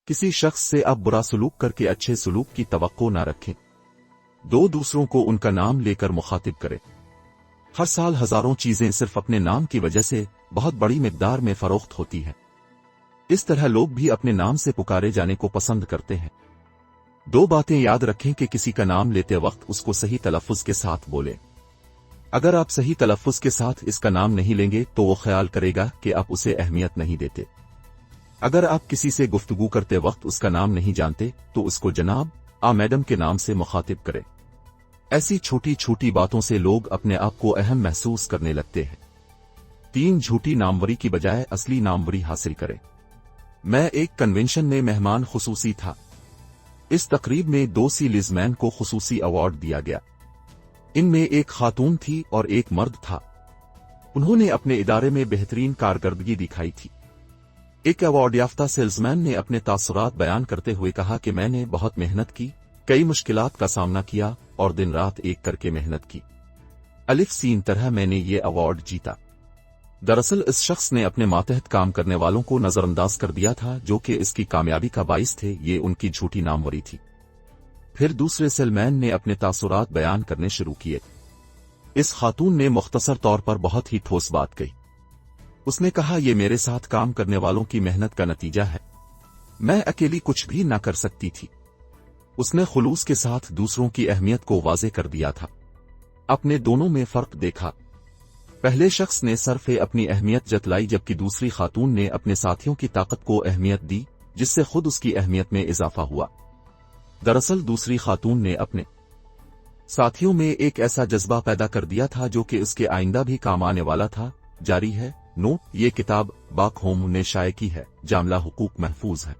किसी शख्स से आप बुरा सलूक करके अच्छे सलूक की तवक्को न रखें। दो दूसरों को उनका नाम लेकर मुखातिब करें। हर साल हजारों चीजें सिर्फ अपने नाम की वजह से बहुत बड़ी मिकदार में फरोख्त होती हैं। इस तरह लोग भी अपने नाम से पुकारे जाने को पसंद करते हैं। दो बातें याद रखें कि किसी का नाम लेते वक्त उसको सही तलफ्फुज के साथ बोलें। अगर आप सही तलफ्फुज के साथ इसका नाम नहीं लेंगे तो वो ख्याल करेगा कि आप उसे अहमियत नहीं देते। अगर आप किसी से गुफ्तगू करते वक्त उसका नाम नहीं जानते तो उसको जनाब, मैडम के नाम से मुखातिब करें। ऐसी छोटी छोटी बातों से लोग अपने आप को अहम महसूस करने लगते हैं। 3 झूठी नामवरी की बजाय असली नामवरी हासिल करें। मैं एक कन्वेंशन में मेहमान खुसूसी था। इस तकरीब में 2 सीलिज़मैन को खुसूसी अवार्ड दिया गया। इनमें एक खातून थी और एक मर्द था। उन्होंने अपने इदारे में बेहतरीन कारकर्दगी दिखाई थी। एक अवार्ड याफ्ता सेल्समैन ने अपने तासुरात बयान करते हुए कहा कि मैंने बहुत मेहनत की, कई मुश्किलात का सामना किया और दिन रात एक करके मेहनत की। अलिफ सीन तरह मैंने ये अवार्ड जीता। दरअसल इस शख्स ने अपने मातहत काम करने वालों को नजरअंदाज कर दिया था जो कि इसकी कामयाबी का बाइस थे। ये उनकी झूठी नामवरी थी। फिर दूसरे सेलमैन ने अपने तासुरात बयान करने शुरू किए। इस खातून ने मुख्तसर तौर पर बहुत ही ठोस बात कही। उसने कहा, ये मेरे साथ काम करने वालों की मेहनत का नतीजा है, मैं अकेली कुछ भी ना कर सकती थी। उसने खुलूस के साथ दूसरों की अहमियत को वाज़े कर दिया था। अपने दोनों में फर्क देखा। पहले शख्स ने सरफे अपनी अहमियत जतलाई जबकि दूसरी खातून ने अपने साथियों की ताकत को अहमियत दी, जिससे खुद उसकी अहमियत में इजाफा हुआ। दरअसल दूसरी खातून ने अपने साथियों में एक ऐसा जज्बा पैदा कर दिया था जो कि उसके आइंदा भी काम आने वाला था। जारी है नोट, ये किताब बाक होम ने शाये की है। जामला हुकूक महफूज है।